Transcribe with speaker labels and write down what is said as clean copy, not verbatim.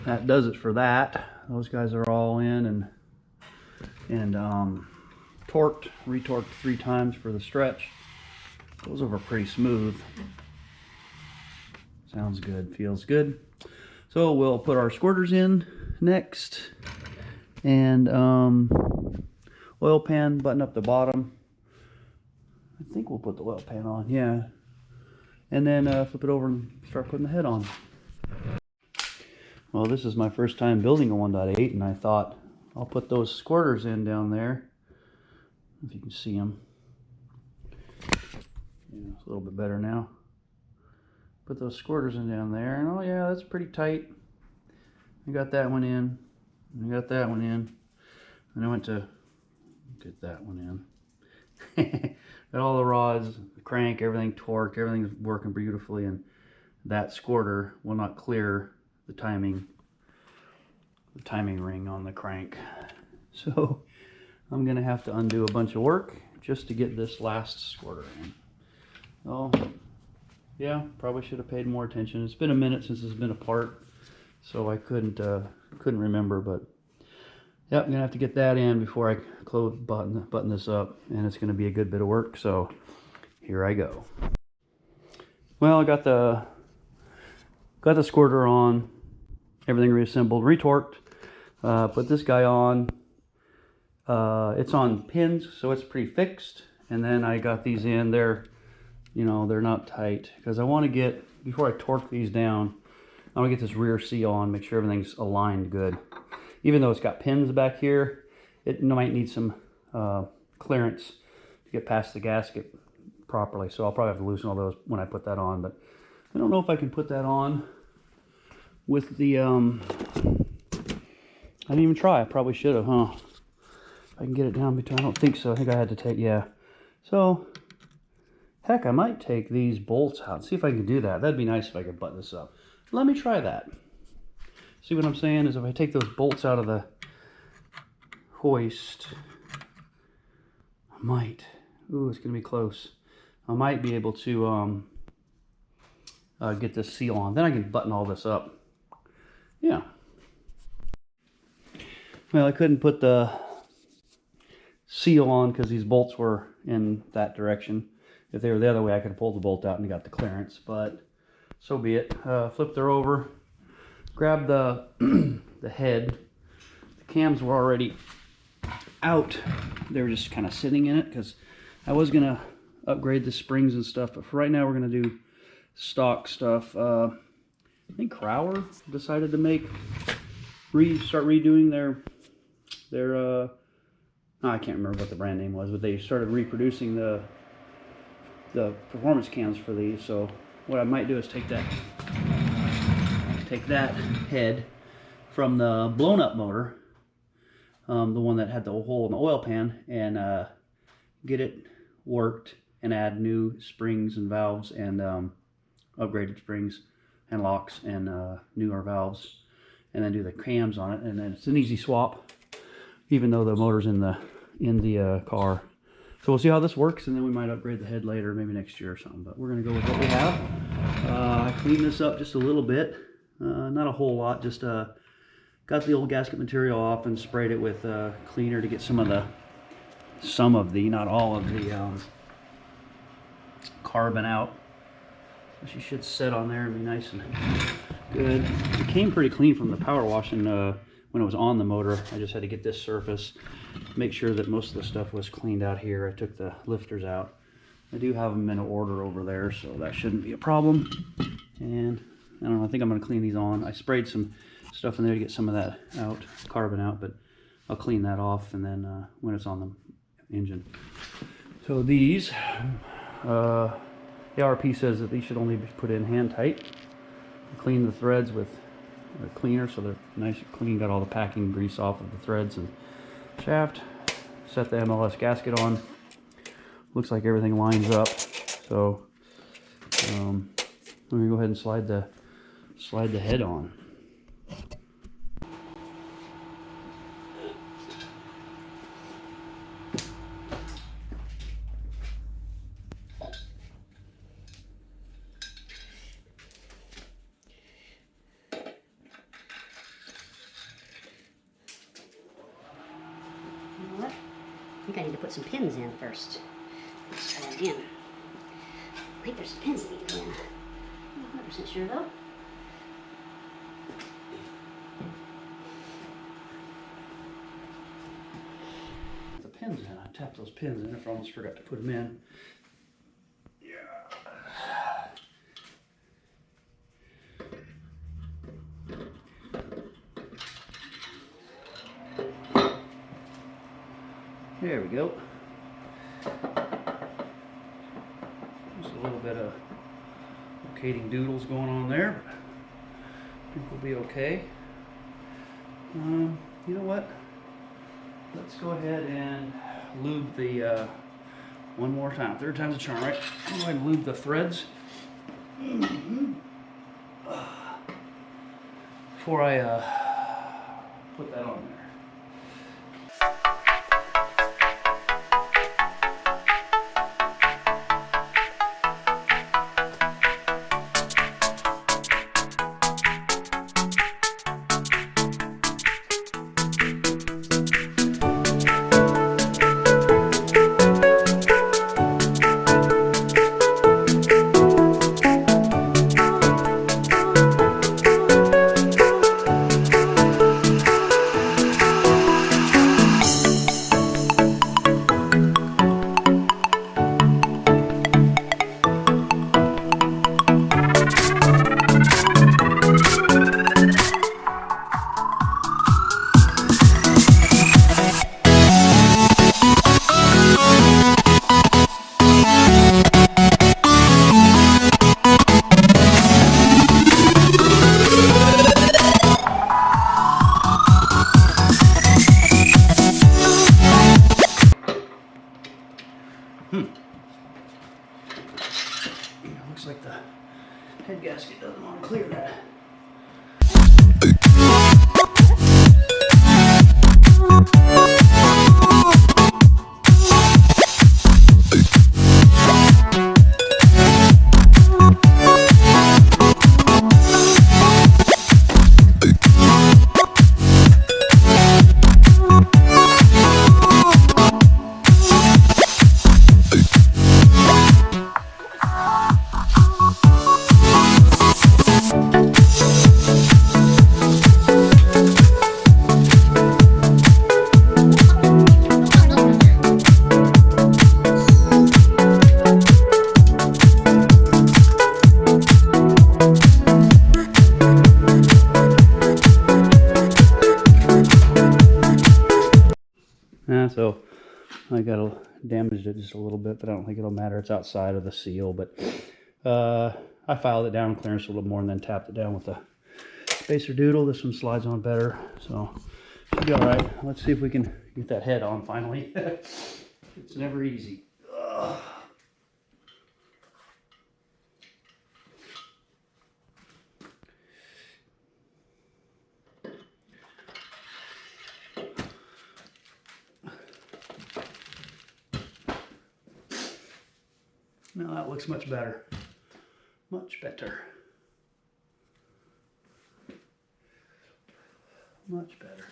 Speaker 1: that does it for that. Those guys are all in and torqued, retorqued 3 times for the stretch. Goes over pretty smooth. Sounds good, feels good. So we'll put our squirters in next, and oil pan, button up the bottom. I think we'll put the oil pan on, yeah. And then flip it over and start putting the head on. Well, this is my first time building a 1.8, and I thought I'll put those squirters in down there. If you can see them. Yeah, it's a little bit better now. Put those squirters in down there, and oh yeah, that's pretty tight. I got that one in, and I got that one in, and I went to get that one in. Got all the rods, the crank, everything torqued, everything's working beautifully, and that squirter will not clear the timing ring on the crank. So I'm gonna have to undo a bunch of work just to get this last squirter in. Oh yeah, probably should have paid more attention. It's been a minute since it's been apart, so I couldn't remember, but yep, I'm gonna have to get that in before I button this up, and it's gonna be a good bit of work, so here I go. Well, I got the squirter on, everything reassembled, retorqued, put this guy on. It's on pins, so it's pretty fixed, and then I got these in. They're not tight, because I want to get, before I torque these down, I want to get this rear seal on, make sure everything's aligned good. Even though it's got pins back here, it might need some clearance to get past the gasket properly, so I'll probably have to loosen all those when I put that on. But I don't know if I can put that on with the I didn't even try. I probably should have, huh? If I can get it down between, I don't think so. I think I had to take, yeah. So heck, I might take these bolts out, see if I can do that. That'd be nice if I could button this up. Let me try that. See what I'm saying is, if I take those bolts out of the hoist, I might, ooh, it's gonna be close. I might be able to get this seal on. Then I can button all this up. Yeah. Well, I couldn't put the seal on because these bolts were in that direction. If they were the other way, I could have pulled the bolt out and got the clearance, but so be it. Flipped her over, grabbed the the head. The cams were already out. They were just kind of sitting in it because I was gonna upgrade the springs and stuff, but for right now we're gonna do stock stuff. I think Crower decided to start redoing their I can't remember what the brand name was, but they started reproducing the performance cams for these. So what I might do is take that head from the blown up motor, the one that had the hole in the oil pan, and get it worked and add new springs and valves and upgraded springs and locks and newer valves, and then do the cams on it. And then it's an easy swap, even though the motor's in the car. So we'll see how this works, and then we might upgrade the head later, maybe next year or something. But we're going to go with what we have. I cleaned this up just a little bit, not a whole lot. Just got the old gasket material off and sprayed it with cleaner to get some of the, not all of the carbon out. So she should set on there and be nice and good. It came pretty clean from the power washing when it was on the motor. I just had to get this surface, make sure that most of the stuff was cleaned out here. I took the lifters out. I do have them in order over there, so that shouldn't be a problem. And I don't know, I think I'm going to clean these on. I sprayed some stuff in there to get some of that out, carbon out, but I'll clean that off and then when it's on the engine. So these, the ARP says that these should only be put in hand tight. Clean the threads with a cleaner so they're nice and clean, got all the packing grease off of the threads and shaft. Set the MLS gasket on. Looks like everything lines up, so I'm gonna go ahead and slide the head on.
Speaker 2: put some pins in first. Let's try that again. I think there's some pins that need to go in. I'm not 100% sure though.
Speaker 1: The pins in. I tapped those pins in. I almost forgot to put them in. There we go. Just a little bit of locating doodles going on there, but I think we'll be okay. You know what? Let's go ahead and lube the one more time. Third time's a charm, right? Go ahead and lube the threads before I put that on there. Looks like the head gasket doesn't want to clear that. So I damaged it just a little bit, but I don't think it'll matter. It's outside of the seal, but I filed it down, clearance a little more, and then tapped it down with a spacer doodle. This one slides on better, so should be all right. Let's see if we can get that head on finally. It's never easy. Ugh. Now that looks much better. Much better. Much better.